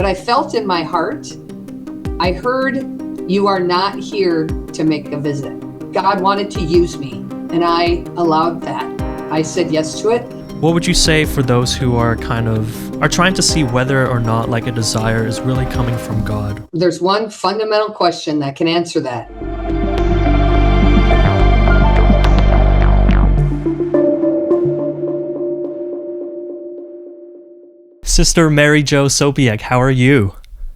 But I felt in my heart, I heard, you are not here to make a visit. God wanted to use me, and I allowed that. I said yes to it. What would you say for those who are trying to see whether or not like a desire is really coming from God? There's one fundamental question that can answer that. Sister Mary Jo Sobieck, how are you?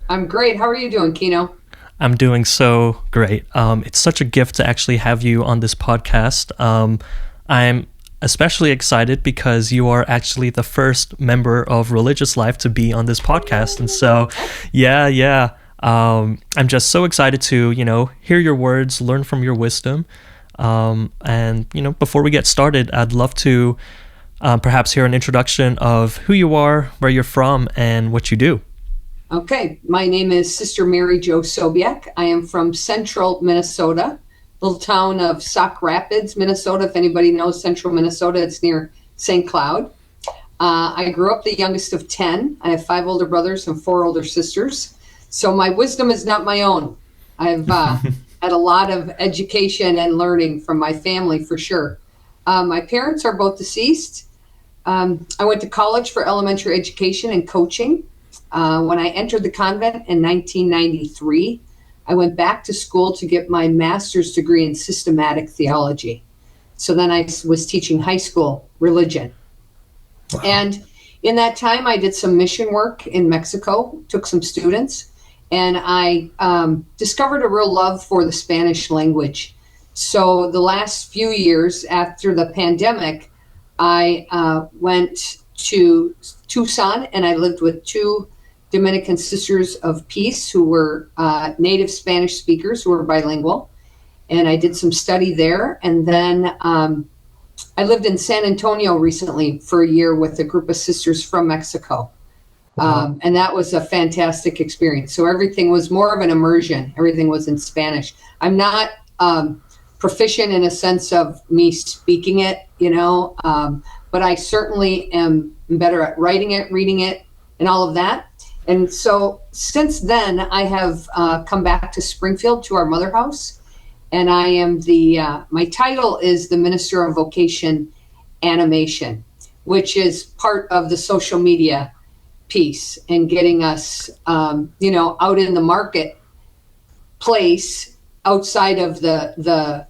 I'm great. How are you doing, Kino? I'm doing so great. It's such a gift to actually have you on this podcast. I'm especially excited because you are actually the first member of Religious Life to be on this podcast. And so, yeah. I'm just so excited to, hear your words, learn from your wisdom. And, before we get started, I'd love to perhaps hear an introduction of who you are, where you're from, and what you do. Okay, my name is Sister Mary Jo Sobieck. I am from central Minnesota, little town of Sauk Rapids, Minnesota. If anybody knows central Minnesota, it's near St. Cloud. I grew up the youngest of 10. I have 5 older brothers and 4 older sisters. So my wisdom is not my own. I've had a lot of education and learning from my family for sure. My parents are both deceased. I went to college for elementary education and coaching. When I entered the convent in 1993, I went back to school to get my master's degree in systematic theology. So then I was teaching high school religion. Wow. And in that time, I did some mission work in Mexico, took some students, and I discovered a real love for the Spanish language. So the last few years after the pandemic, I went to Tucson and I lived with 2 Dominican sisters of peace who were native Spanish speakers who were bilingual. And I did some study there. And then I lived in San Antonio recently for a year with a group of sisters from Mexico. And that was a fantastic experience. So everything was more of an immersion. Everything was in Spanish. I'm not proficient in a sense of me speaking it, but I certainly am better at writing it, reading it, and all of that. And so since then, I have come back to Springfield to our mother house, and I am my title is the Minister of Vocation Animation, which is part of the social media piece and getting us, out in the marketplace outside of the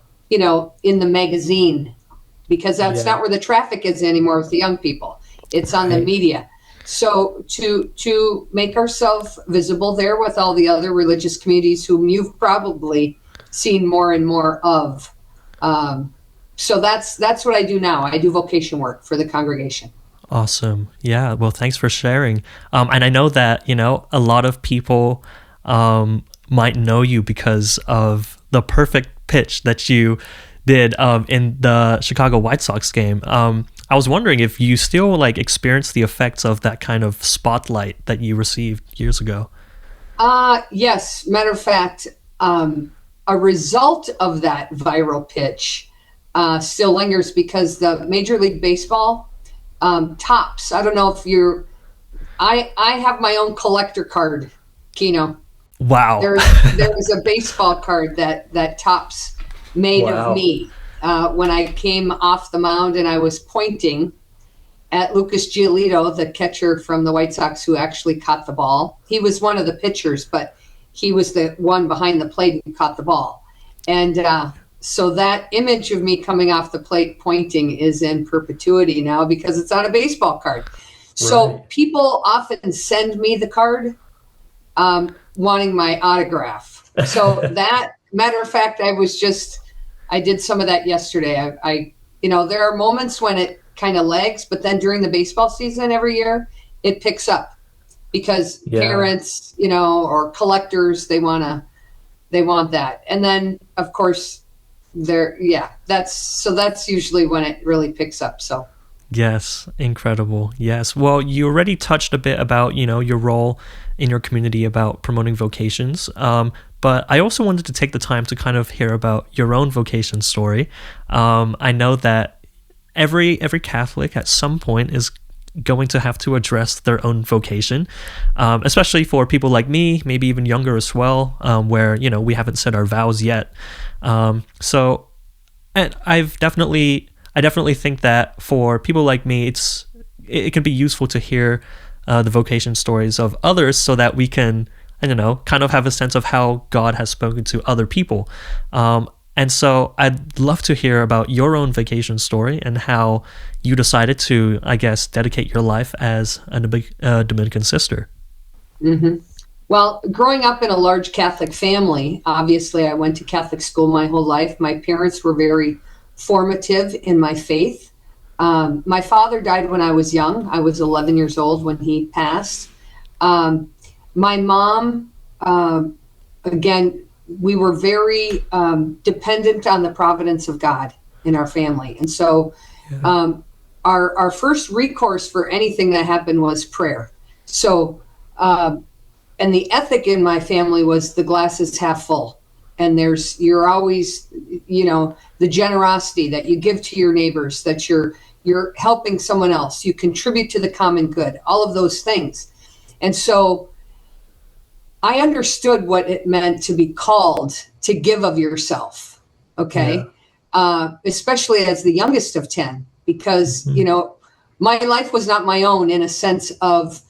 in the magazine, because that's not where the traffic is anymore with the young people. It's on the media. So to make ourselves visible there with all the other religious communities whom you've probably seen more and more of. So that's what I do now. I do vocation work for the congregation. Awesome. Yeah. Well, thanks for sharing. And I know that, a lot of people might know you because of the perfect pitch that you did in the Chicago White Sox game. I was wondering if you still experience the effects of that kind of spotlight that you received years ago. Yes. Matter of fact, a result of that viral pitch still lingers because the Major League Baseball Topps. I don't know if I have my own collector card, Kino. Wow. There was a baseball card that Topps made of me when I came off the mound and I was pointing at Lucas Giolito, the catcher from the White Sox who actually caught the ball. He was one of the pitchers, but he was the one behind the plate who caught the ball. And so that image of me coming off the plate pointing is in perpetuity now because it's on a baseball card. Right. So people often send me the card wanting my autograph. So that, matter of fact, I did some of that yesterday. I there are moments when it kind of lags, but then during the baseball season every year, it picks up because parents, or collectors, they want that. And then of course that's usually when it really picks up. So. Yes. Incredible. Yes. Well, you already touched a bit about, your role in your community about promoting vocations. But I also wanted to take the time to kind of hear about your own vocation story. I know that every Catholic at some point is going to have to address their own vocation, especially for people like me, maybe even younger as well, where, you know, we haven't said our vows yet. So, and I definitely think that for people like me, it can be useful to hear the vocation stories of others so that we can, I don't know, kind of have a sense of how God has spoken to other people. And so I'd love to hear about your own vacation story and how you decided to, I guess, dedicate your life as a Dominican sister. Mm-hmm. Well, growing up in a large Catholic family, obviously I went to Catholic school my whole life. My parents were very formative in my faith. My father died when I was young. I was 11 years old when he passed. My mom, again, we were very dependent on the providence of God in our family. And so our first recourse for anything that happened was prayer. So, and the ethic in my family was the glass is half full. And you're always, you know, the generosity that you give to your neighbors, that you're helping someone else, you contribute to the common good, all of those things. And so I understood what it meant to be called to give of yourself, okay? Especially as the youngest of 10, because, you know, my life was not my own in a sense of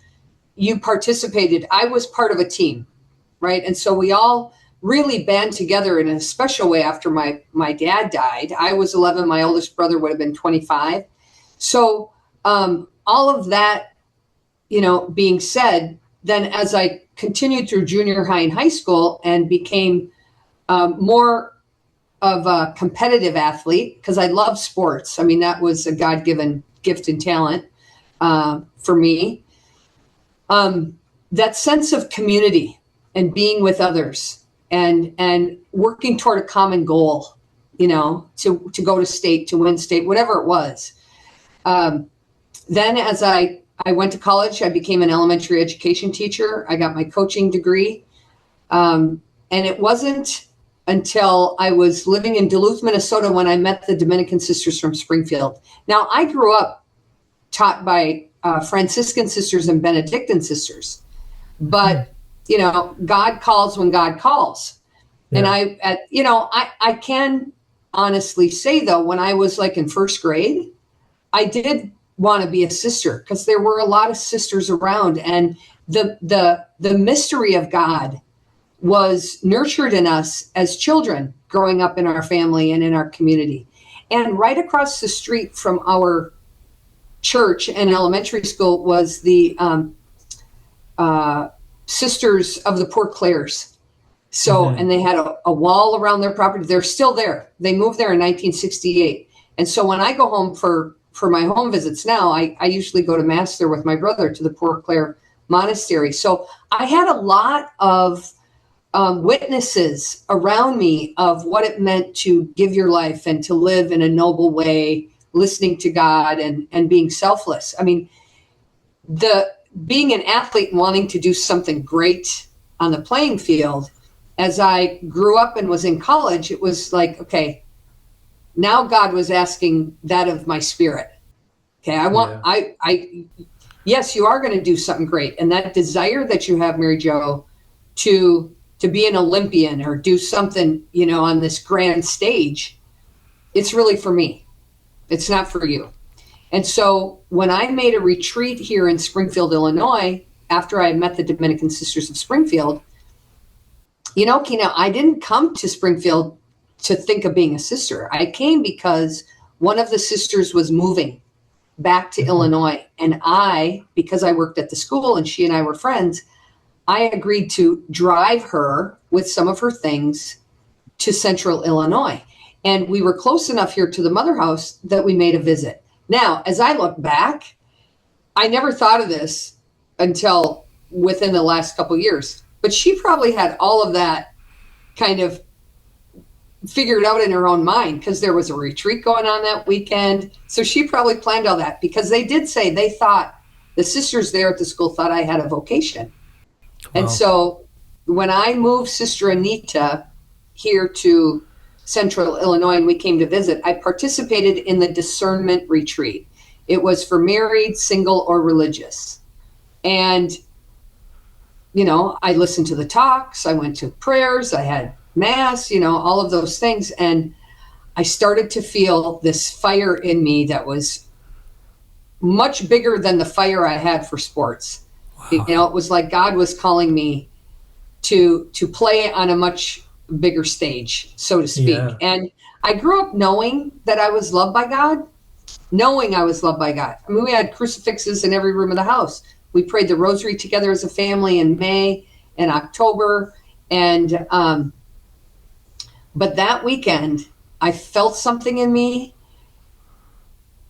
you participated. I was part of a team, right? And so we all really band together in a special way after my dad died. I was 11, my oldest brother would have been 25. So all of that, you know, being said, then as I continued through junior high and high school and became more of a competitive athlete, because I love sports. I mean, that was a God-given gift and talent for me. That sense of community and being with others and working toward a common goal, you know, to go to state, to win state, whatever it was. Then as I went to college, I became an elementary education teacher. I got my coaching degree. And it wasn't until I was living in Duluth, Minnesota, when I met the Dominican sisters from Springfield. Now, I grew up taught by Franciscan sisters and Benedictine sisters. But, you know, God calls when God calls. Yeah. And I can honestly say, though, when I was like in first grade, I did want to be a sister because there were a lot of sisters around, and the mystery of God was nurtured in us as children growing up in our family and in our community. And right across the street from our church and elementary school was the Sisters of the Poor Clares. So, and they had a wall around their property. They're still there. They moved there in 1968. And so when I go home for my home visits now, I usually go to Mass there with my brother to the Poor Clare Monastery. So I had a lot of witnesses around me of what it meant to give your life and to live in a noble way, listening to God and being selfless. I mean, being an athlete and wanting to do something great on the playing field, as I grew up and was in college, it was like, okay, now God was asking that of my spirit. Okay, yes, you are going to do something great. And that desire that you have, Mary Jo, to be an Olympian or do something, you know, on this grand stage, it's really for me. It's not for you. And so when I made a retreat here in Springfield, Illinois, after I met the Dominican Sisters of Springfield, you know, Kina, I didn't come to Springfield to think of being a sister. I came because one of the sisters was moving back to Illinois. And because I worked at the school and she and I were friends, I agreed to drive her with some of her things to central Illinois. And we were close enough here to the mother house that we made a visit. Now, as I look back, I never thought of this until within the last couple of years. But she probably had all of that kind of figured out in her own mind because there was a retreat going on that weekend. So she probably planned all that because they did say they thought, the sisters there at the school thought I had a vocation. Wow. And so when I moved Sister Anita here to Central Illinois and we came to visit, I participated in the discernment retreat. It was for married, single, or religious. And, I listened to the talks, I went to prayers, I had mass, all of those things. And I started to feel this fire in me that was much bigger than the fire I had for sports. Wow. It was like God was calling me to play on a much bigger stage, so to speak. Yeah. And I grew up knowing that I was loved by God, knowing I was loved by God. I mean, we had crucifixes in every room of the house. We prayed the rosary together as a family in May and October. And, but that weekend, I felt something in me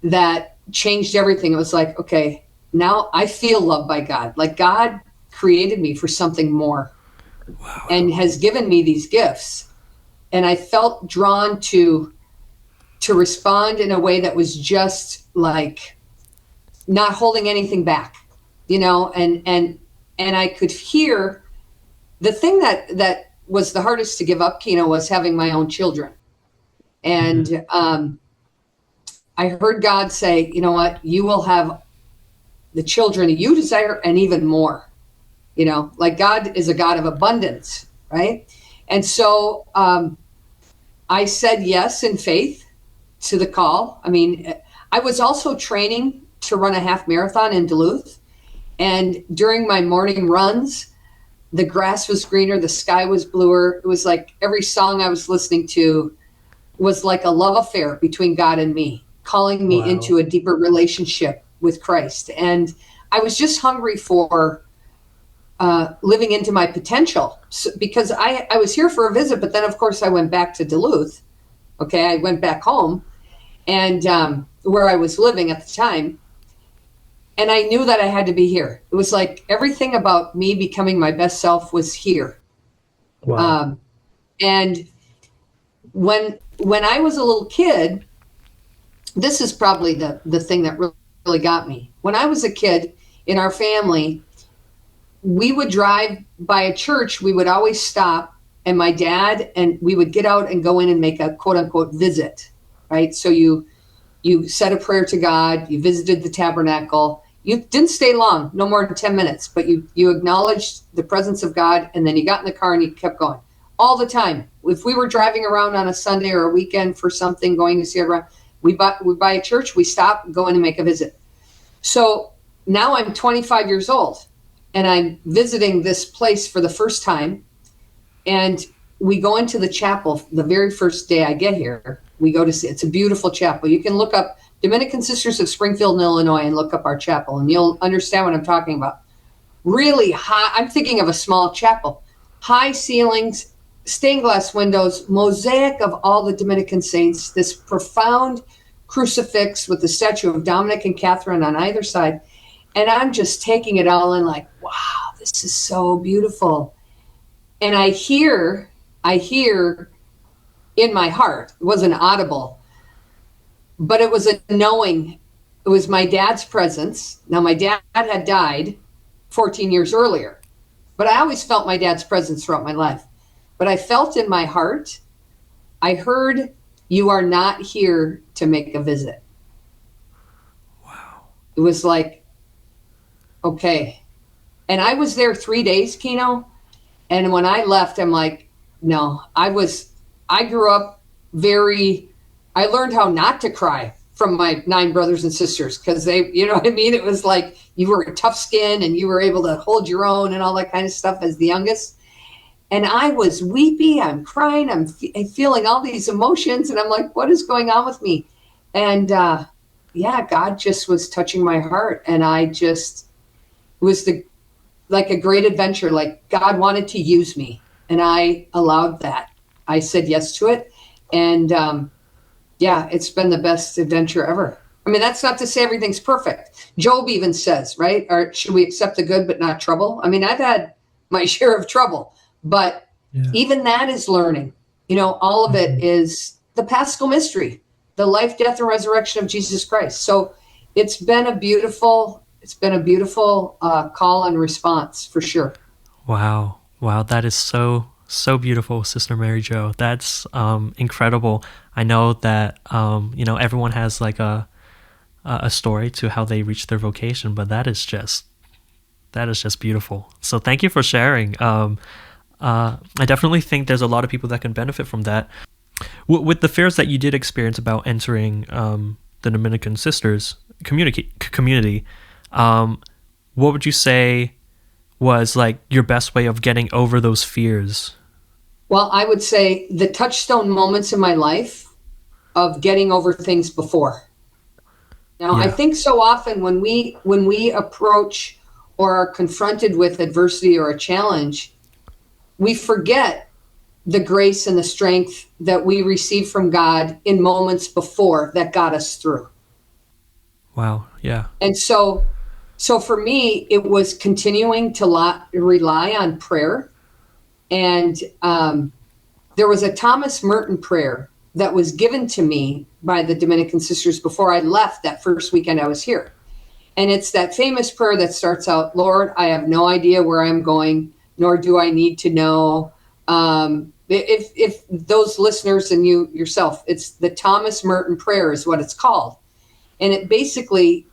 that changed everything. It was like, okay, now I feel loved by God. Like God created me for something more and has given me these gifts. And I felt drawn to respond in a way that was just like not holding anything back, and I could hear the thing that was the hardest to give up, Kino, was having my own children. And I heard God say, you know what, you will have the children you desire and even more, like God is a God of abundance, right? And so I said yes in faith to the call. I mean, I was also training to run a half marathon in Duluth. And during my morning runs, the grass was greener, the sky was bluer. It was like every song I was listening to was like a love affair between God and me, calling me into a deeper relationship with Christ. And I was just hungry for living into my potential, because I was here for a visit, but then of course I went back to Duluth. Okay, I went back home, and where I was living at the time. And I knew that I had to be here. It was like everything about me becoming my best self was here. Wow. And when I was a little kid, this is probably the thing that really got me. When I was a kid, in our family, we would drive by a church. We would always stop, and my dad and we would get out and go in and make a quote unquote visit, right? So you said a prayer to God, you visited the tabernacle. You didn't stay long, no more than 10 minutes, but you acknowledged the presence of God, and then you got in the car and you kept going all the time. If we were driving around on a Sunday or a weekend for something, going to see around, we buy a church, we stop, go in and make a visit. So now I'm 25 years old and I'm visiting this place for the first time. And we go into the chapel the very first day I get here. We go to see, it's a beautiful chapel. You can look up Dominican Sisters of Springfield, Illinois, and look up our chapel, and you'll understand what I'm talking about. Really high, I'm thinking of a small chapel, high ceilings, stained glass windows, mosaic of all the Dominican saints, this profound crucifix with the statue of Dominic and Catherine on either side. And I'm just taking it all in like, wow, this is so beautiful. And I hear in my heart, it wasn't audible, but it was a knowing. It was my dad's presence. Now, my dad had died 14 years earlier, but I always felt my dad's presence throughout my life. But I felt in my heart, I heard, you are not here to make a visit. Wow. It was like, okay. And I was there 3 days, Kino. And when I left, I'm like, no, I grew up I learned how not to cry from my 9 brothers and sisters, because they, you know what I mean? It was like you were a tough skin and you were able to hold your own and all that kind of stuff as the youngest. And I was weepy, I'm crying, I'm feeling all these emotions, and I'm like, what is going on with me? And God just was touching my heart, and it was like a great adventure. Like God wanted to use me, and I allowed that. I said yes to it, and it's been the best adventure ever. I mean, that's not to say everything's perfect. Job even says, right? Or should we accept the good but not trouble? I mean, I've had my share of trouble, but even that is learning. All of it is the Paschal mystery, the life, death, and resurrection of Jesus Christ. So it's been a beautiful call and response for sure. Wow. That is so beautiful, Sister Mary Jo. That's incredible. I know that everyone has like a a story to how they reached their vocation, but that is just beautiful. So thank you for sharing. I definitely think there's a lot of people that can benefit from that. With the fears that you did experience about entering the Dominican Sisters community, what would you say was like your best way of getting over those fears? Well, I would say the touchstone moments in my life of getting over things before. Now, I Yeah. think so often when we approach or are confronted with adversity or a challenge, we forget the grace and the strength that we receive from God in moments before that got us through. Wow. Yeah. And so for me, it was continuing to rely on prayer. And there was a Thomas Merton prayer that was given to me by the Dominican sisters before I left that first weekend I was here. And it's that famous prayer that starts out, Lord, I have no idea where I'm going, nor do I need to know. If those listeners and you yourself, it's the Thomas Merton prayer is what it's called. And it basically,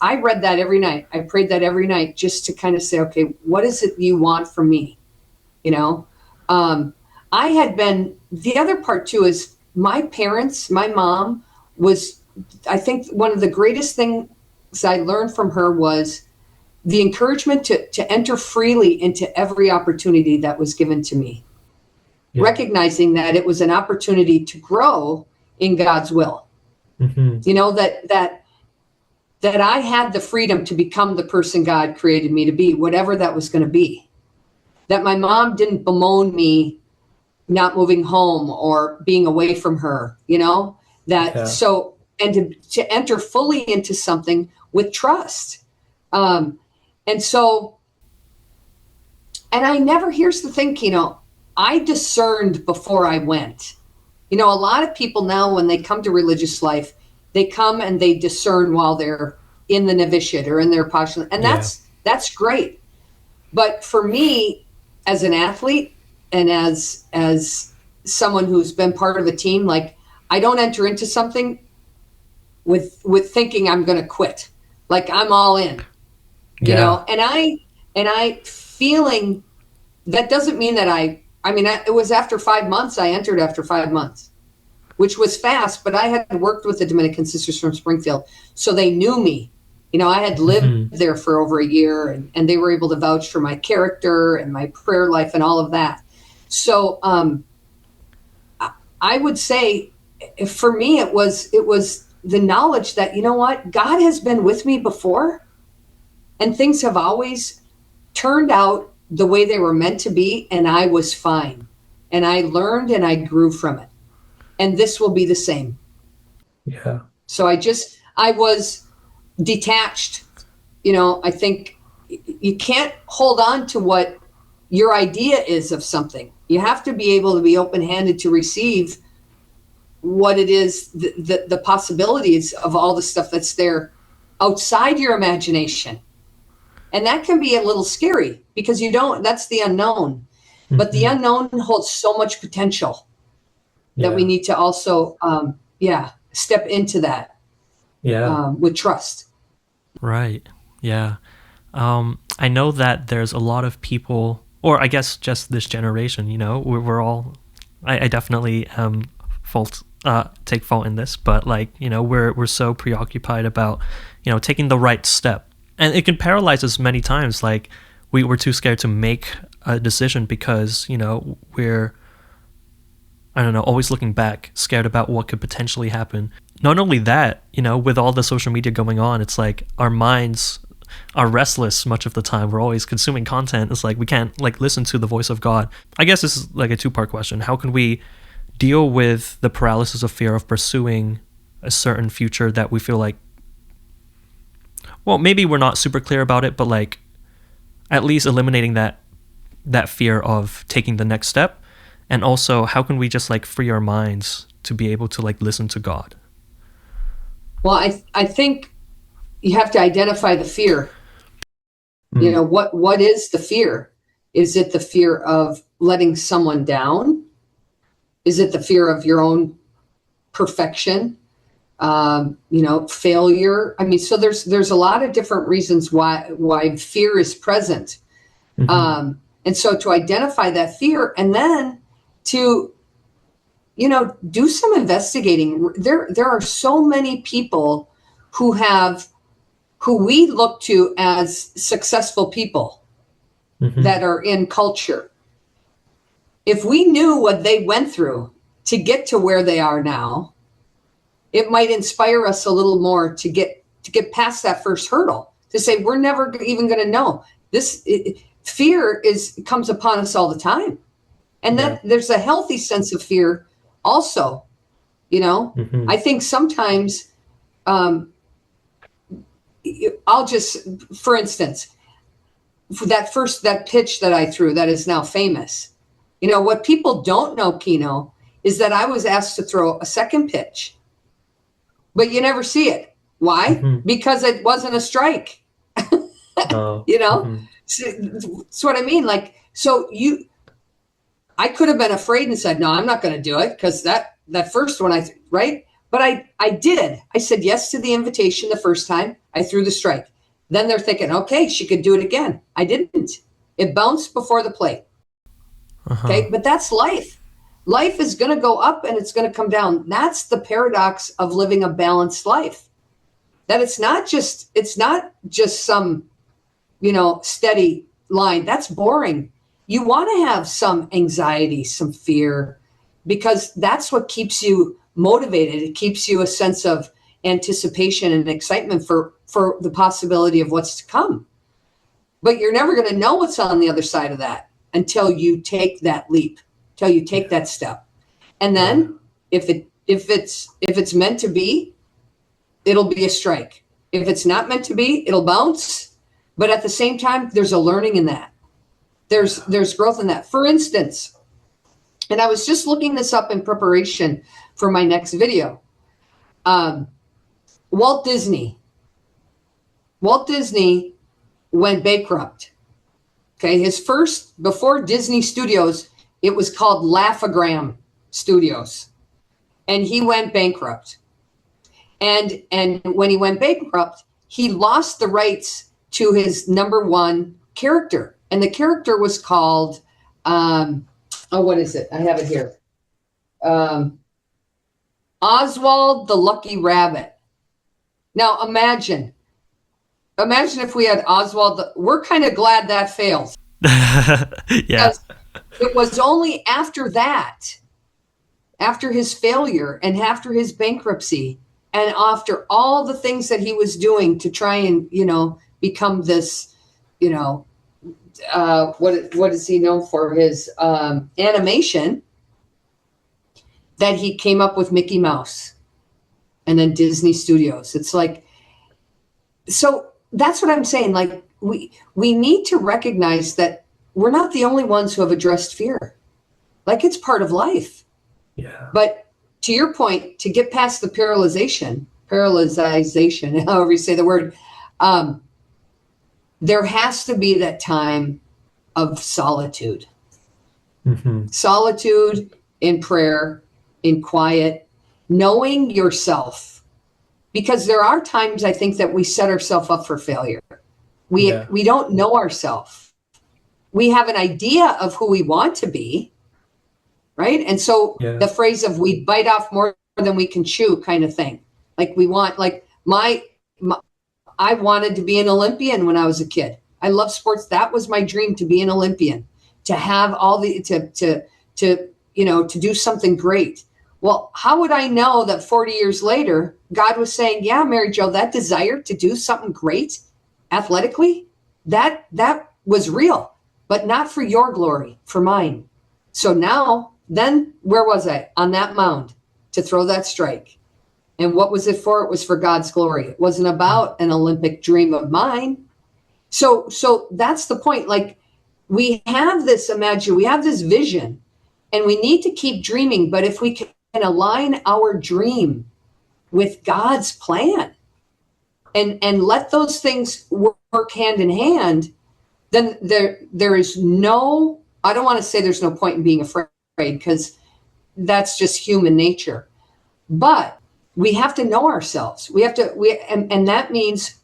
I read that every night. I prayed that every night just to kind of say, okay, what is it you want from me? You know, I had been, the other part too is my parents, my mom was, I think one of the greatest things I learned from her was the encouragement to enter freely into every opportunity that was given to me, recognizing that it was an opportunity to grow in God's will. Mm-hmm. You know, that I had the freedom to become the person God created me to be, whatever that was going to be. That my mom didn't bemoan me not moving home or being away from her, you know, so, and to enter fully into something with trust. And so, and I never, here's the thing, you know, I discerned before I went. You know, a lot of people now, when they come to religious life, they come and they discern while they're in the novitiate or in their postulant. And that's great. But for me, as an athlete and as someone who's been part of a team, like I don't enter into something with thinking I'm going to quit. Like I'm all in, you know, and I feeling that doesn't mean that it was after 5 months, I entered after 5 months, which was fast, but I had worked with the Dominican sisters from Springfield. So they knew me. You know, I had lived there for over a year and they were able to vouch for my character and my prayer life and all of that. So I would say for me, it was the knowledge that, you know what, God has been with me before and things have always turned out the way they were meant to be. And I was fine. And I learned and I grew from it. And this will be the same. Yeah. So I was detached. You know, I think you can't hold on to what your idea is of something. You have to be able to be open-handed to receive what it is, the possibilities of all the stuff that's there outside your imagination. And that can be a little scary because that's the unknown. But the unknown holds so much potential that we need to also, step into that with trust. Right. Yeah. I know that there's a lot of people, or I guess just this generation, you know, we're all, I definitely take fault in this, but like, you know, we're so preoccupied about, you know, taking the right step. And it can paralyze us many times. Like we're too scared to make a decision because, you know, we're, I don't know, always looking back, scared about what could potentially happen. Not only that, you know, with all the social media going on, it's like our minds are restless much of the time. We're always consuming content. It's like we can't like listen to the voice of God. I guess this is like a two-part question. How can we deal with the paralysis of fear of pursuing a certain future that we feel like, well, maybe we're not super clear about it, but like at least eliminating that fear of taking the next step? And also, how can we just like free our minds to be able to like listen to God? Well, I think you have to identify the fear. You know, what is the fear? Is it the fear of letting someone down? Is it the fear of your own perfection? failure. I mean, so there's a lot of different reasons why fear is present. Mm-hmm. And so to identify that fear and then to, do some investigating. There are so many people who we look to as successful people Mm-hmm. that are in culture. If we knew what they went through to get to where they are now, it might inspire us a little more to get past that first hurdle, to say we're never even going to know this. Fear comes upon us all the time, and Yeah. that there's a healthy sense of fear also. Mm-hmm. I think sometimes I'll just, for instance, for that pitch that I threw that is now famous. What people don't know, Kino, is that I was asked to throw a second pitch, but you never see it. Why? Mm-hmm. Because it wasn't a strike. Oh. You know, Mm-hmm. that's what I mean. Like, I could have been afraid and said, no, I'm not going to do it because that first one, right? But I did. I said yes to the invitation the first time. I threw the strike. Then they're thinking, okay, she could do it again. I didn't. It bounced before the plate. Uh-huh. Okay, but that's life. Life is going to go up and it's going to come down. That's the paradox of living a balanced life. That it's not just some, steady line. That's boring. You want to have some anxiety, some fear, because that's what keeps you motivated. It keeps you a sense of anticipation and excitement for the possibility of what's to come. But you're never going to know what's on the other side of that until you take that leap, until you take that step. And then if it's meant to be, it'll be a strike. If it's not meant to be, it'll bounce. But at the same time, there's a learning in that. There's growth in that. For instance, and I was just looking this up in preparation for my next video. Walt Disney went bankrupt. Okay, his first, before Disney Studios, it was called Laugh-O-Gram Studios, and he went bankrupt. And when he went bankrupt, he lost the rights to his number one character, and the character was called, what is it? I have it here. Oswald the Lucky Rabbit. Now imagine if we had Oswald. We're kind of glad that failed. Yeah. It was only after that, after his failure and after his bankruptcy, and after all the things that he was doing to try and, become this, what is he known for? His animation, that he came up with Mickey Mouse and then Disney Studios. It's like, so that's what I'm saying. Like, we need to recognize that we're not the only ones who have addressed fear. Like, it's part of life. Yeah. But to your point, to get past the paralyzation, however you say the word, there has to be that time of solitude. Mm-hmm. Solitude in prayer, in quiet, knowing yourself. Because there are times, I think, that we set ourselves up for failure. We don't know ourselves. We have an idea of who we want to be, right? And so the phrase of we bite off more than we can chew kind of thing. Like we want, like I wanted to be an Olympian when I was a kid. I love sports. That was my dream, to be an Olympian, to have all the, to do something great. Well, how would I know that 40 years later, God was saying, yeah, Mary Jo, that desire to do something great athletically, that was real, but not for your glory, for mine. So now, then where was I? On that mound to throw that strike. And what was it for? It was for God's glory. It wasn't about an Olympic dream of mine. So that's the point. Like, we have this vision, and we need to keep dreaming. But if we can align our dream with God's plan and let those things work hand in hand, then there is no, I don't want to say there's no point in being afraid, because that's just human nature. But we have to know ourselves. And that means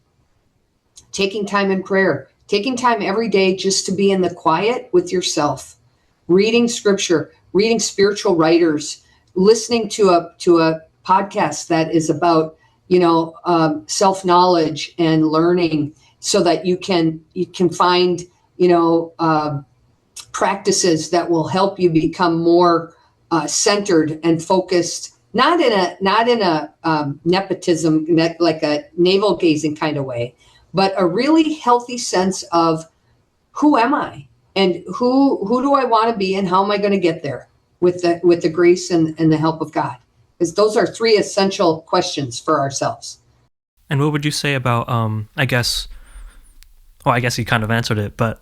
taking time in prayer, taking time every day just to be in the quiet with yourself, reading scripture, reading spiritual writers, listening to a podcast that is about, self-knowledge and learning, so that you can find, practices that will help you become more centered and focused, not in a nepotism, like a navel gazing kind of way, but a really healthy sense of who am I and who do I want to be and how am I going to get there with the grace and the help of God? Because those are three essential questions for ourselves. And what would you say about, I guess you kind of answered it, but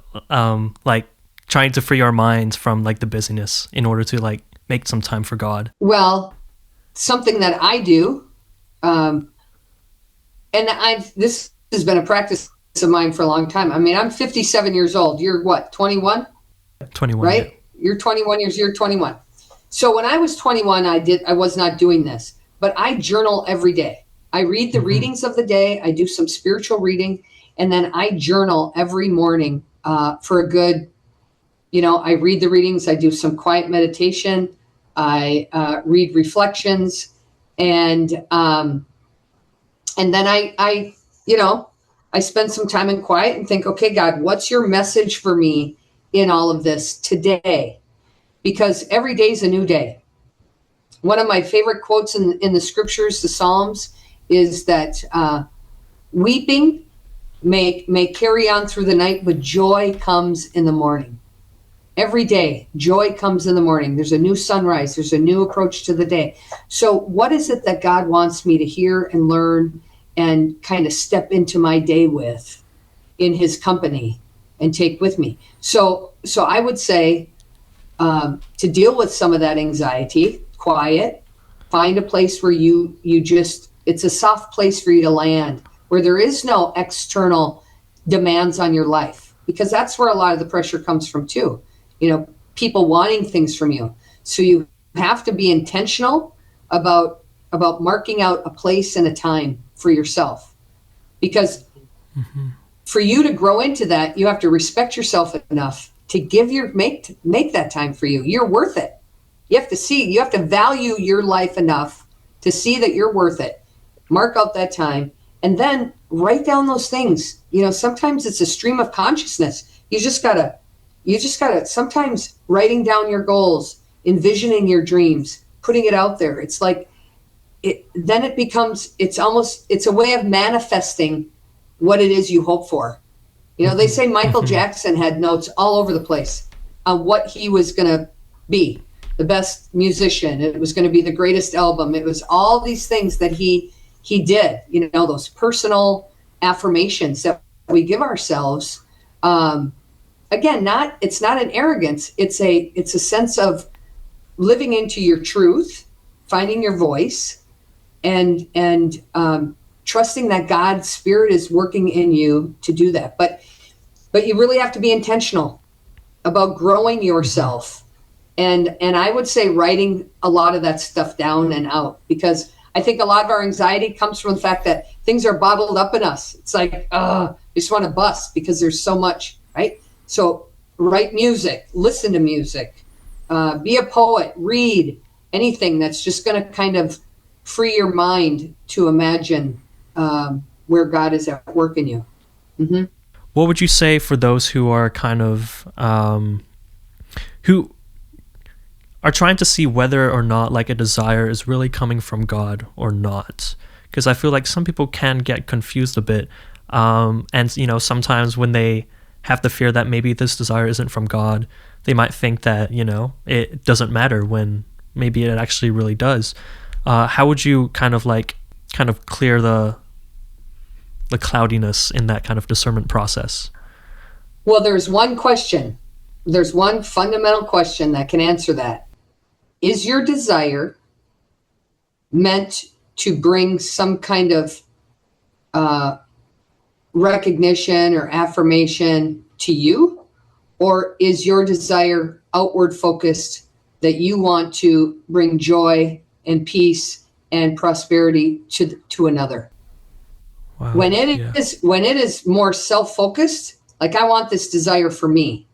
like trying to free our minds from like the busyness in order to like make some time for God? Well, something that I do, this has been a practice of mine for a long time. I mean, I'm 57 years old. You're what, 21? 21, right? Yeah. You're 21 years, you're 21. So when I was 21, I was not doing this, but I journal every day. I read the readings of the day. I do some spiritual reading, and then I journal every morning for a good, I read the readings. I do some quiet meditation. I read reflections, and then I spend some time in quiet and think, okay, God, what's your message for me in all of this today? Because every day is a new day. One of my favorite quotes in the scriptures, the Psalms, is that weeping may carry on through the night, but joy comes in the morning. Every day, joy comes in the morning. There's a new sunrise. There's a new approach to the day. So what is it that God wants me to hear and learn and kind of step into my day with in his company and take with me? So I would say, to deal with some of that anxiety, quiet, find a place where it's a soft place for you to land, where there is no external demands on your life, because that's where a lot of the pressure comes from too. People wanting things from you. So you have to be intentional about marking out a place and a time for yourself, because for you to grow into that, you have to respect yourself enough to make that time for you. You're worth it. You have to value your life enough to see that you're worth it. Mark out that time and then write down those things. Sometimes it's a stream of consciousness. You just gotta sometimes writing down your goals, envisioning your dreams, putting it out there. It's like then it becomes, it's a way of manifesting what it is you hope for. They say Michael Jackson had notes all over the place on what he was going to be, the best musician. It was going to be the greatest album. It was all these things that he did, those personal affirmations that we give ourselves. Again, it's not an arrogance. It's a sense of living into your truth, finding your voice, and trusting that God's Spirit is working in you to do that. But you really have to be intentional about growing yourself. And I would say writing a lot of that stuff down and out, because I think a lot of our anxiety comes from the fact that things are bottled up in us. It's like, I just want to bust because there's so much, right? So write music, listen to music, be a poet, read anything that's just going to kind of free your mind to imagine where God is at work in you. Mm-hmm. What would you say for those who are kind of who are trying to see whether or not like a desire is really coming from God or not? Because I feel like some people can get confused a bit, and sometimes when they have the fear that maybe this desire isn't from God, they might think that it doesn't matter when maybe it actually really does. How would you kind of clear the cloudiness in that kind of discernment process? Well, there's one fundamental question that can answer that. Is your desire meant to bring some kind of recognition or affirmation to you? Or is your desire outward focused, that you want to bring joy and peace and prosperity to another. Wow. When it is more self-focused, like I want this desire for me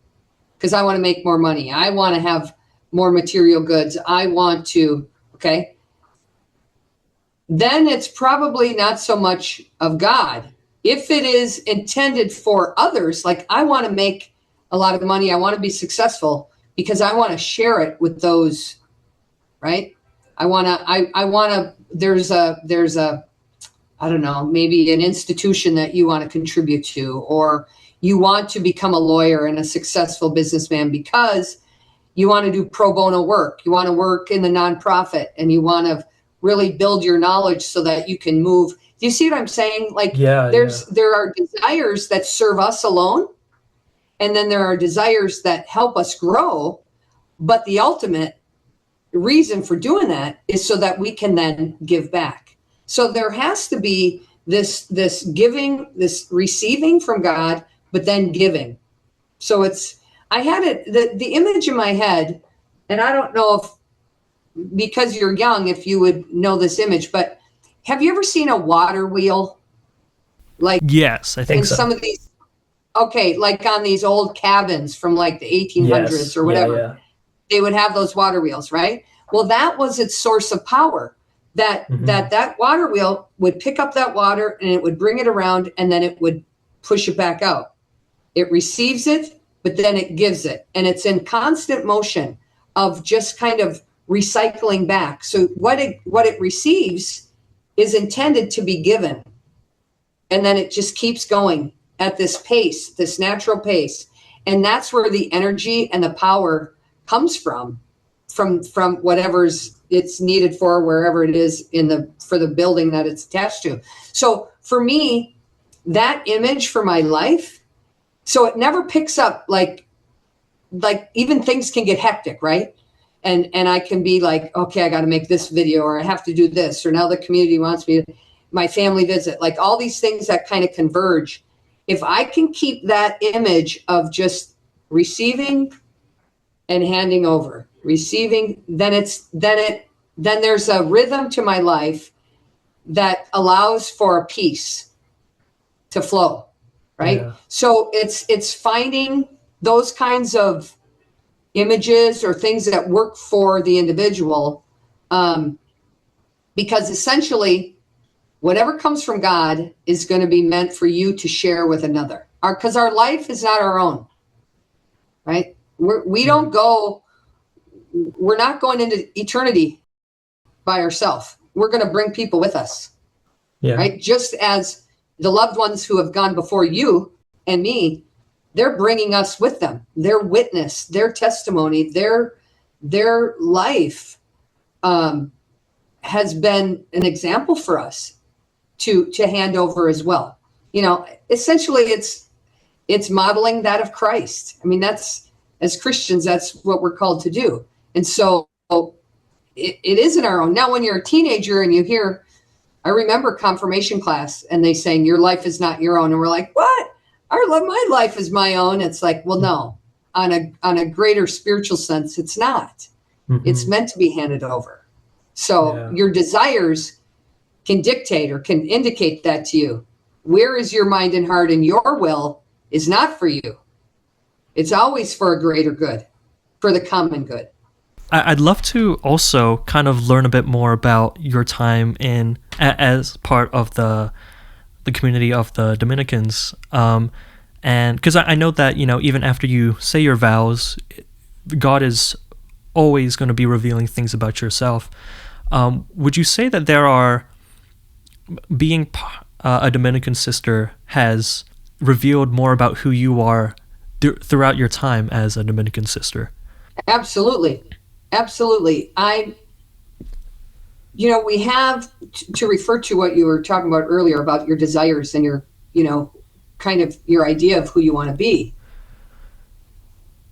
because I want to make more money. I want to have more material goods. I want to, okay. Then it's probably not so much of God. If it is intended for others, like I want to make a lot of money, I want to be successful because I want to share it with those, right? I want to, there's a, I don't know, maybe an institution that you want to contribute to, or you want to become a lawyer and a successful businessman because you want to do pro bono work. You want to work in the nonprofit and you want to really build your knowledge so that you can move. Do you see what I'm saying? Like there are desires that serve us alone. And then there are desires that help us grow. But the ultimate reason for doing that is so that we can then give back. So there has to be this giving, this receiving from God, but then giving. So I had the image in my head, and I don't know if, because you're young, if you would know this image, but have you ever seen a water wheel? Like, yes, I think in so. some of these, okay, like on these old cabins from like the 1800s or whatever, they would have those water wheels, right? Well, that was its source of power. That water wheel would pick up that water and it would bring it around and then it would push it back out. It receives it, but then it gives it. And it's in constant motion of just kind of recycling back. So what it receives is intended to be given. And then it just keeps going at this pace, this natural pace. And that's where the energy and the power comes from whatever's it's needed for, wherever it is for the building that it's attached to. So for me, that image for my life, so it never picks up like even things can get hectic, right? And I can be like, okay, I got to make this video, or I have to do this, or now the community wants me to, my family visit, like all these things that kind of converge. If I can keep that image of just receiving and handing over, receiving, then there's a rhythm to my life that allows for a peace to flow, right? Yeah. So it's finding those kinds of images or things that work for the individual, because essentially whatever comes from God is going to be meant for you to share with another. Because our life is not our own, right? We're not going into eternity by ourselves. We're going to bring people with us, right? Just as the loved ones who have gone before you and me, they're bringing us with them. Their witness, their testimony, their life has been an example for us to hand over as well. Essentially it's modeling that of Christ. I mean, that's, as Christians, that's what we're called to do. And so it isn't our own. Now, when you're a teenager and you hear, I remember confirmation class and they saying your life is not your own. And we're like, what? My life is my own. It's like, well, no, on a greater spiritual sense, it's not. Mm-hmm. It's meant to be handed over. So your desires can dictate or can indicate that to you. Where is your mind and heart, and your will is not for you. It's always for a greater good, for the common good. I'd love to also kind of learn a bit more about your time as part of the community of the Dominicans. And because I know that, even after you say your vows, God is always going to be revealing things about yourself. Would you say that being a Dominican sister has revealed more about who you are throughout your time as a Dominican sister? Absolutely. We have to refer to what you were talking about earlier about your desires and your, kind of your idea of who you want to be.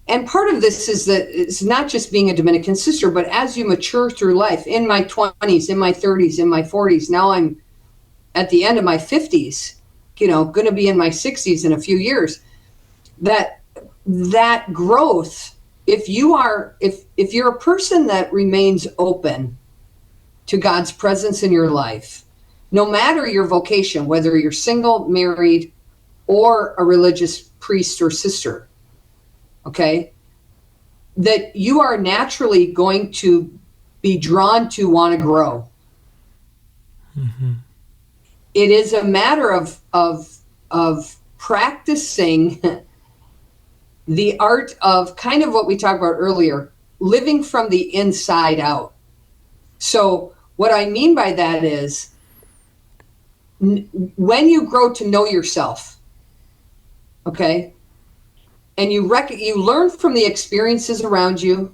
And part of this is that it's not just being a Dominican sister, but as you mature through life, in my 20s, in my 30s, in my 40s, now I'm at the end of my 50s, going to be in my 60s in a few years, that growth, if you're a person that remains open to God's presence in your life, no matter your vocation, whether you're single, married, or a religious priest or sister, okay, that you are naturally going to be drawn to want to grow. Mm-hmm. It is a matter of practicing the art of kind of what we talked about earlier, living from the inside out. So what I mean by that is when you grow to know yourself, okay, and you learn from the experiences around you,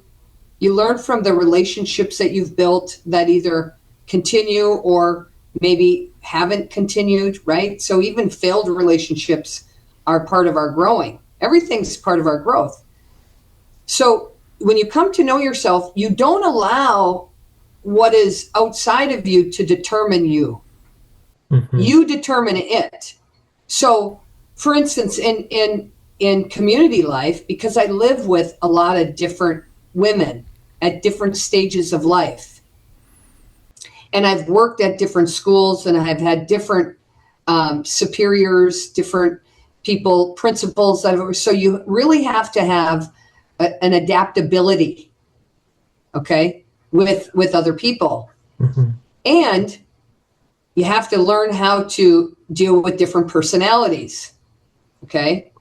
you learn from the relationships that you've built that either continue or maybe haven't continued, right? So even failed relationships are part of our growing. Everything's part of our growth. So when you come to know yourself, you don't allow what is outside of you to determine you. Mm-hmm. You determine it. So, for instance, in community life, because I live with a lot of different women at different stages of life, and I've worked at different schools, and I've had different superiors, different people, principals. So you really have to have an adaptability, okay, with other people. Mm-hmm. And you have to learn how to deal with different personalities, okay?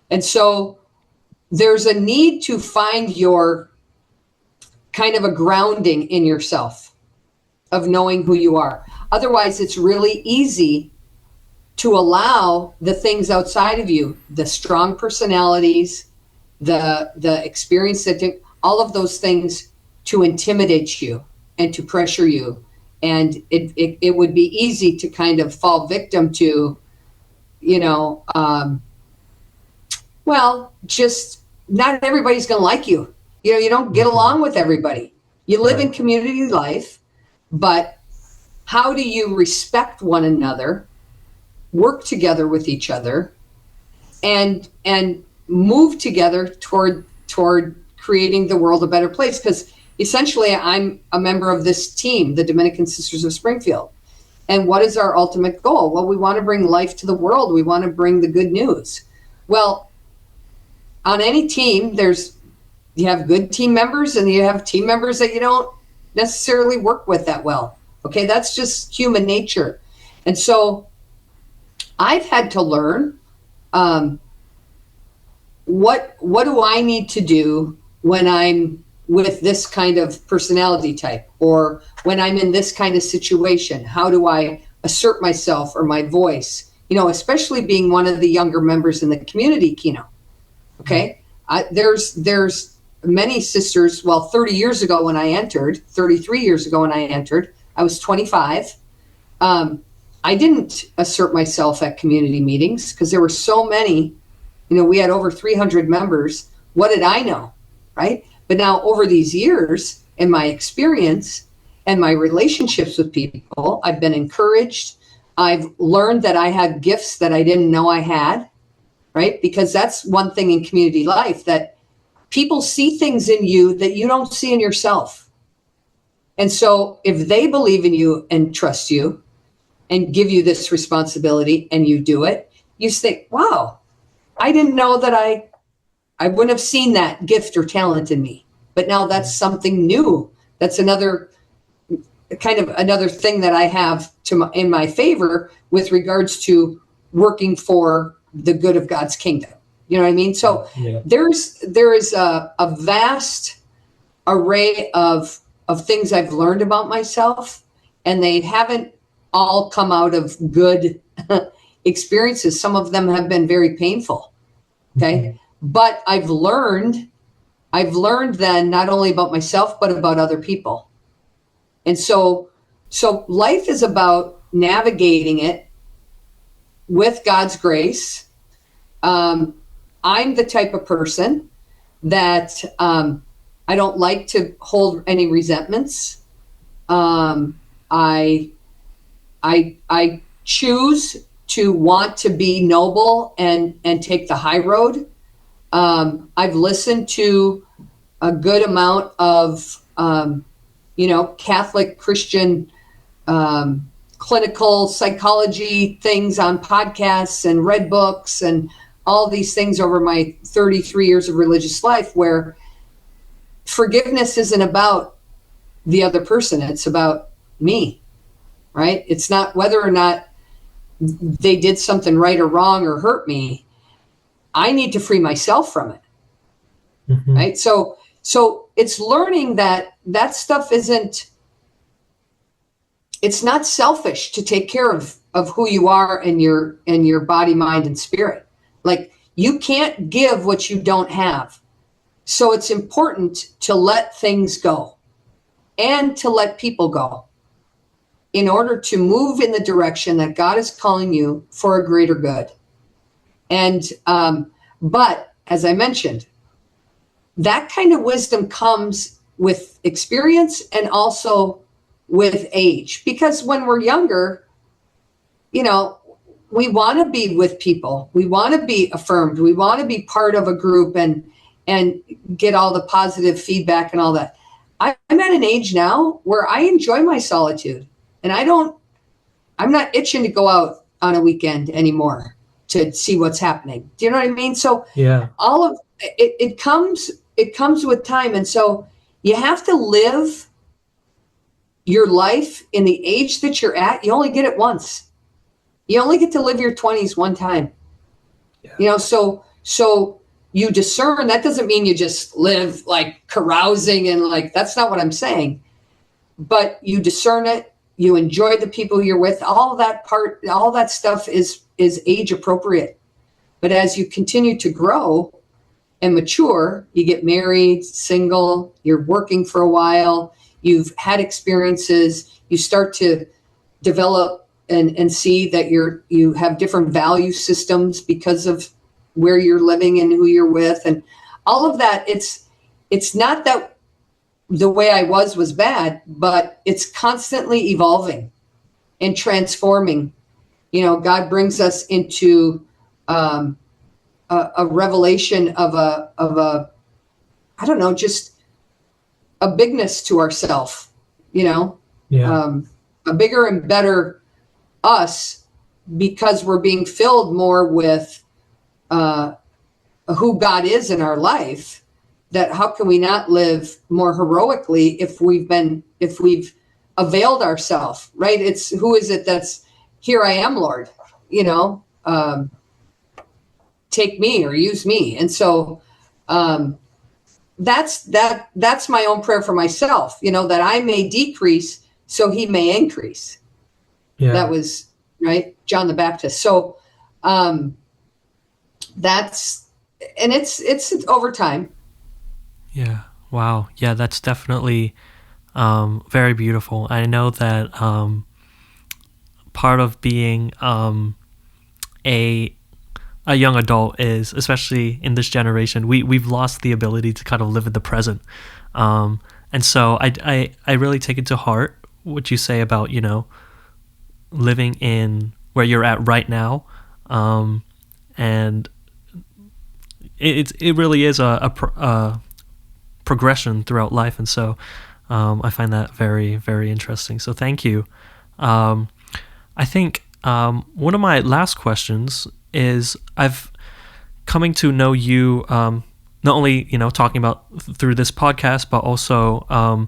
And so there's a need to find your kind of a grounding in yourself of knowing who you are. Otherwise, it's really easy to allow the things outside of you, the strong personalities, the experience that all of those things to intimidate you and to pressure you. And it would be easy to kind of fall victim to, well, just not everybody's going to like you. You don't get along with everybody. You live in community life, but how do you respect one another, work together with each other, and move together toward creating the world a better place? Because essentially I'm a member of this team, the Dominican Sisters of Springfield. And what is our ultimate goal? Well, we want to bring life to the world. We want to bring the good news. Well, on any team, you have good team members and you have team members that you don't necessarily work with that well. Okay, that's just human nature. And so I've had to learn what do I need to do when I'm with this kind of personality type, or when I'm in this kind of situation. How do I assert myself or my voice? Especially being one of the younger members in the community, Kino. Okay, there's many sisters. Well, 33 years ago when I entered, I was 25. I didn't assert myself at community meetings because there were so many. We had over 300 members. What did I know, right? But now over these years and my experience and my relationships with people, I've been encouraged. I've learned that I had gifts that I didn't know I had, right? Because that's one thing in community life, that people see things in you that you don't see in yourself. And so if they believe in you and trust you and give you this responsibility and you do it, you think, wow, I didn't know that I wouldn't have seen that gift or talent in me. But now that's something new. That's another thing that I have in my favor with regards to working for the good of God's kingdom. You know what I mean? So there is a vast array of things I've learned about myself, and they haven't all come out of good experiences. Some of them have been very painful. Okay. But I've learned then not only about myself, but about other people. And so life is about navigating it with God's grace. I'm the type of person that I don't like to hold any resentments. I choose to want to be noble and take the high road. I've listened to a good amount of, Catholic Christian clinical psychology things on podcasts and read books and all these things over my 33 years of religious life, where forgiveness isn't about the other person. It's about me, right? It's not whether or not they did something right or wrong or hurt me. I need to free myself from it. Mm-hmm. Right. So it's learning that stuff it's not selfish to take care of who you are and your body, mind, and spirit. Like, you can't give what you don't have. So it's important to let things go and to let people go in order to move in the direction that God is calling you for a greater good. And, but as I mentioned, that kind of wisdom comes with experience and also with age, because when we're younger, we want to be with people. We want to be affirmed. We want to be part of a group and get all the positive feedback and all that. I'm at an age now where I enjoy my solitude, and I'm not itching to go out on a weekend anymore to see what's happening. Do you know what I mean? So yeah, all of it comes with time. And so you have to live your life in the age that you're at. You only get it once. You only get to live your 20s one time. Yeah. So you discern. That doesn't mean you just live like carousing and like, that's not what I'm saying. But you discern it. You enjoy the people you're with. All that stuff is age appropriate. But as you continue to grow and mature, you get married, single, you're working for a while, you've had experiences, you start to develop and see that you have different value systems because of where you're living and who you're with, and all of that. It's not that the way I was bad, but it's constantly evolving and transforming. God brings us into a revelation of a I don't know, just a bigness to ourself, yeah. A bigger and better us, because we're being filled more with who God is in our life. That how can we not live more heroically if we've availed ourselves, right? It's who is it that's here I am, Lord, take me or use me. And so that's my own prayer for myself, that I may decrease so he may increase. Yeah. That was right, John the Baptist. So it's over time. Yeah. Wow. Yeah, that's definitely very beautiful. I know that part of being a young adult is, especially in this generation, we've lost the ability to kind of live in the present. And so I really take it to heart what you say about, living in where you're at right now. And it really is a progression throughout life. And so I find that very, very interesting. So thank you. I think one of my last questions is, I've coming to know you not only talking about through this podcast, but also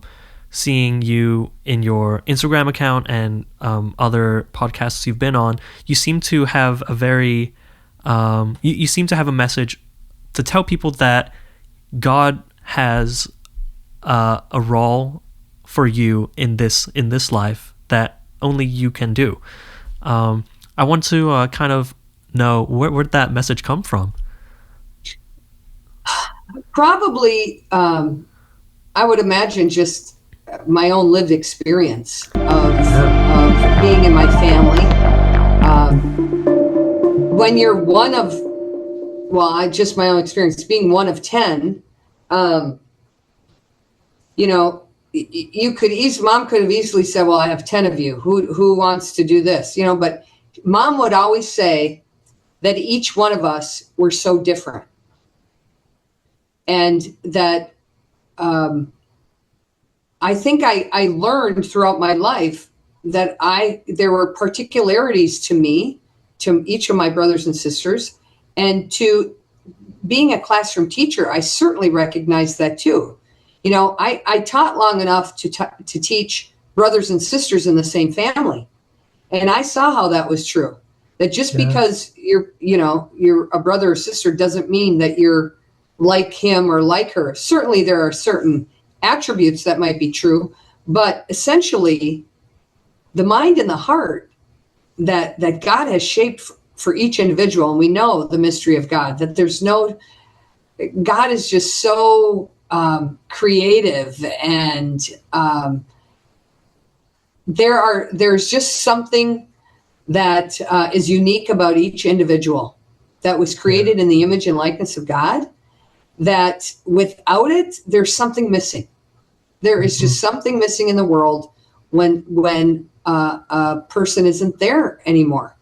seeing you in your Instagram account and other podcasts you've been on. You seem to have a very you seem to have a message to tell people that God has a role for you in this life that only you can do. I want to kind of know where'd that message come from? Probably, I would imagine just my own lived experience of being in my family. When you're one of, just my own experience, being one of 10, mom could have easily said, well, I have 10 of you. Who wants to do this? But mom would always say that each one of us were so different. And that I think I learned throughout my life that there were particularities to me, to each of my brothers and sisters, and to being a classroom teacher, I certainly recognized that too. I taught long enough to teach brothers and sisters in the same family. And I saw how that was true. That just because you're a brother or sister doesn't mean that you're like him or like her. Certainly there are certain attributes that might be true, but essentially the mind and the heart that God has shaped for each individual, and we know the mystery of God, that God is just so creative, and there's just something that is unique about each individual that was created in the image and likeness of God, that without it, there's something missing. There is just something missing in the world when a person isn't there anymore,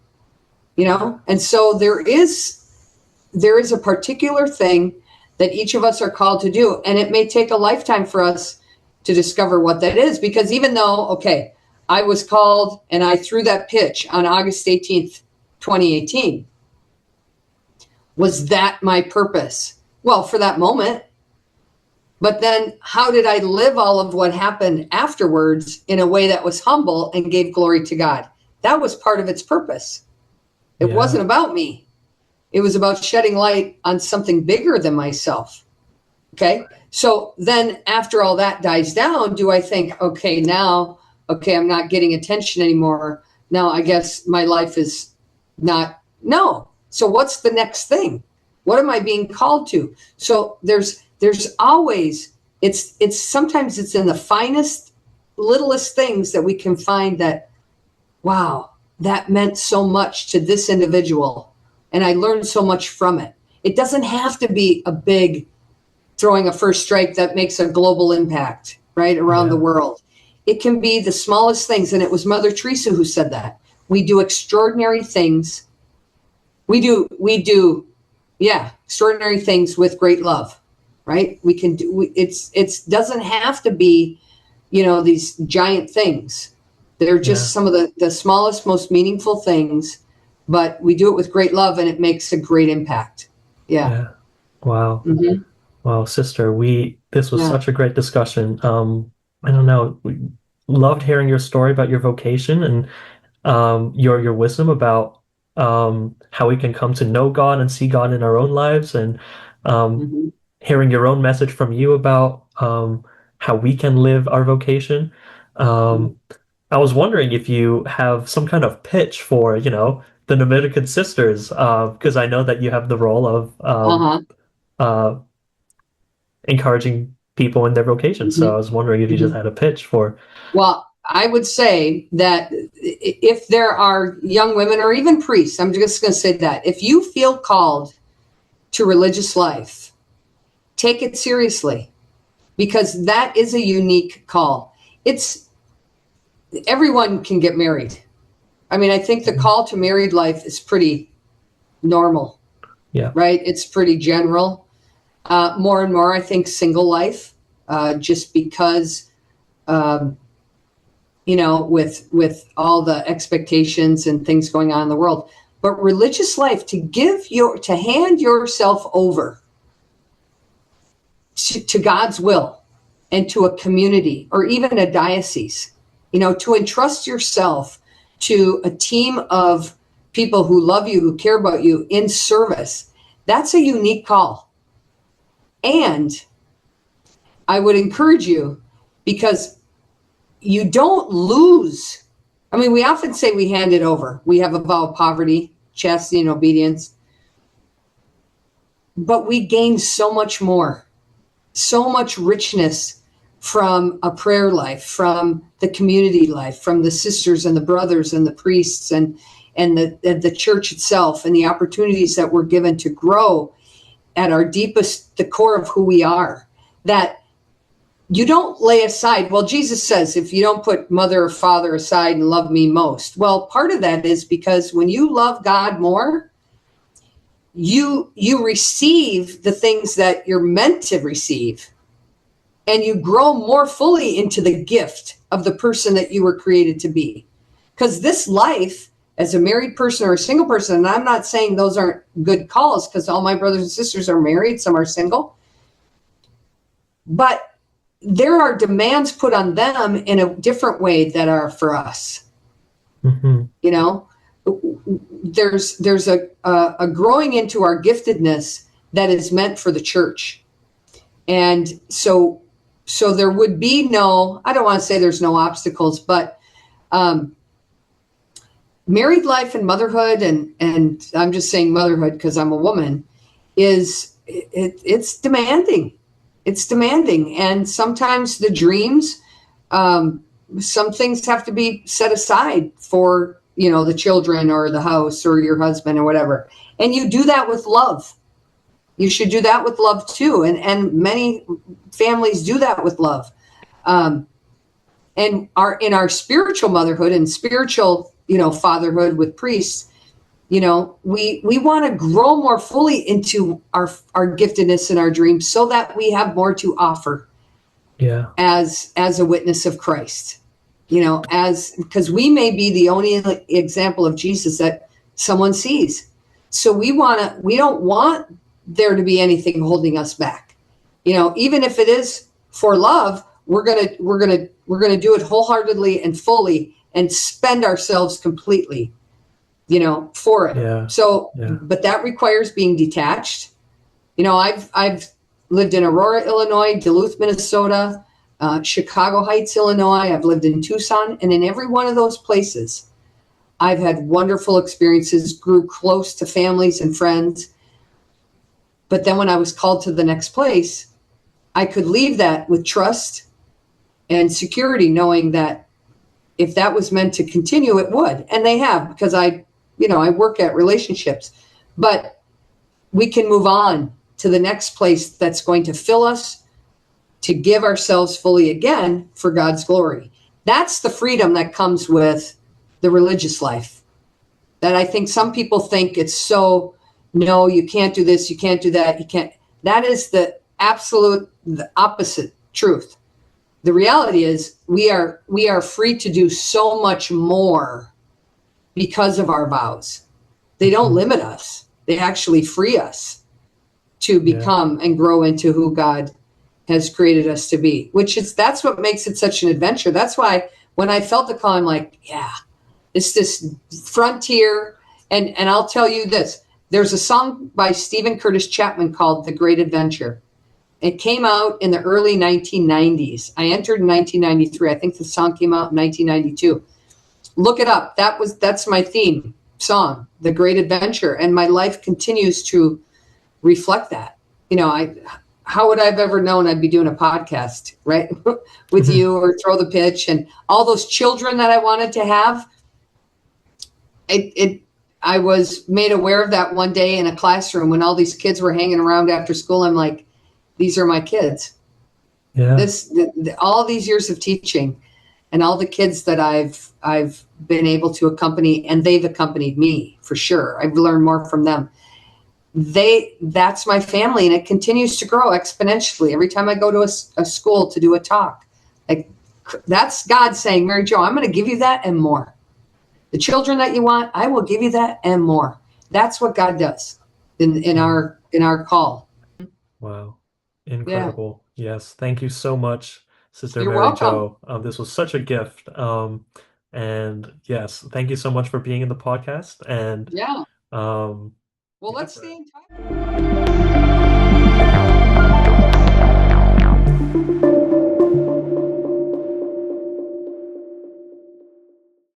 And so there is a particular thing that each of us are called to do, and it may take a lifetime for us to discover what that is. Because even though, I was called and I threw that pitch on August 18th, 2018, was that my purpose? Well, for that moment. But then how did I live all of what happened afterwards in a way that was humble and gave glory to God? That was part of its purpose. It wasn't about me. It was about shedding light on something bigger than myself. Okay. So then after all that dies down, do I think, now, I'm not getting attention anymore. Now I guess my life is not, no. So what's the next thing? What am I being called to? So there's always, sometimes it's in the finest, littlest things that we can find that, wow, that meant so much to this individual. And I learned so much from it. It doesn't have to be a big throwing a first strike that makes a global impact, right, around the world. It can be the smallest things. And it was Mother Teresa who said that. We do extraordinary things. We do, extraordinary things with great love, right? We can do, it doesn't have to be, these giant things. They're just some of the smallest, most meaningful things, but we do it with great love and it makes a great impact. Yeah. Wow. Mm-hmm. Wow, sister, this was such a great discussion. I don't know, we loved hearing your story about your vocation and your wisdom about how we can come to know God and see God in our own lives, and hearing your own message from you about how we can live our vocation. I was wondering if you have some kind of pitch for, the Dominican sisters, because I know that you have the role of encouraging people in their vocation. So I was wondering if you just had a pitch for. Well, I would say that if there are young women or even priests, I'm just going to say that if you feel called to religious life, take it seriously, because that is a unique call. Everyone can get married. I mean, I think the call to married life is pretty normal. Yeah. Right? It's pretty general. More and more, I think, single life, just because, with all the expectations and things going on in the world. But religious life, to hand yourself over to God's will and to a community or even a diocese, to entrust yourself to a team of people who love you, who care about you in service, that's a unique call. And I would encourage you, because you don't lose. I mean, we often say we hand it over. We have a vow of poverty, chastity, and obedience. But we gain so much more, so much richness from a prayer life, from the community life, from the sisters and the brothers and the priests and the church itself, and the opportunities that we're given to grow at our deepest, the core of who we are, that you don't lay aside. Well, Jesus says, if you don't put mother or father aside and love me most. Well, part of that is because when you love God more, you receive the things that you're meant to receive. and you grow more fully into the gift of the person that you were created to be. Because this life, as a married person or a single person, and I'm not saying those aren't good calls, because all my brothers and sisters are married, some are single, but there are demands put on them in a different way that are for us. Mm-hmm. You know, there's a growing into our giftedness that is meant for the church. And so there would be no, I don't want to say there's no obstacles, but married life and motherhood, and I'm just saying motherhood because I'm a woman, it's demanding. It's demanding. And sometimes the dreams, some things have to be set aside for, the children or the house or your husband or whatever. And you do that with love. You should do that with love too. And many families do that with love. And in our spiritual motherhood and spiritual, fatherhood with priests, we want to grow more fully into our giftedness and our dreams so that we have more to offer. Yeah. As a witness of Christ, because we may be the only example of Jesus that someone sees. So we don't want there to be anything holding us back. Even if it is for love, we're going to do it wholeheartedly and fully and spend ourselves completely, for it. Yeah. So, yeah. But that requires being detached. I've lived in Aurora, Illinois, Duluth, Minnesota, Chicago Heights, Illinois. I've lived in Tucson, and in every one of those places, I've had wonderful experiences, grew close to families and friends. But then when I was called to the next place, I could leave that with trust and security, knowing that if that was meant to continue, it would. And they have, because I work at relationships. But we can move on to the next place that's going to fill us, to give ourselves fully again for God's glory. That's the freedom that comes with the religious life. That I think some people think it's so, no, you can't do this, you can't do that, you can't. That is the opposite truth. The reality is we are free to do so much more because of our vows. They don't limit us. They actually free us to become and grow into who God has created us to be, that's what makes it such an adventure. That's why when I felt the call, I'm like, yeah, it's this frontier. And I'll tell you this, there's a song by Stephen Curtis Chapman called The Great Adventure. It came out in the early 1990s. I entered in 1993. I think the song came out in 1992. Look it up. That's my theme song, The Great Adventure. And my life continues to reflect that. How would I have ever known I'd be doing a podcast, right? with you, or Throw the Pitch, and all those children that I wanted to have. I was made aware of that one day in a classroom when all these kids were hanging around after school. I'm like, these are my kids. Yeah. All these years of teaching and all the kids that I've been able to accompany, and they've accompanied me for sure. I've learned more from them. That's my family, and it continues to grow exponentially every time I go to a school to do a talk. Like, that's God saying, Mary Jo, I'm going to give you that and more. The children that you want, I will give you that and more. That's what God does in our call. Wow. Incredible. Yeah. Yes. Thank you so much, Sister You're Mary welcome. Jo. This was such a gift. And yes, thank you so much for being in the podcast. And yeah. well, Let's stay in touch.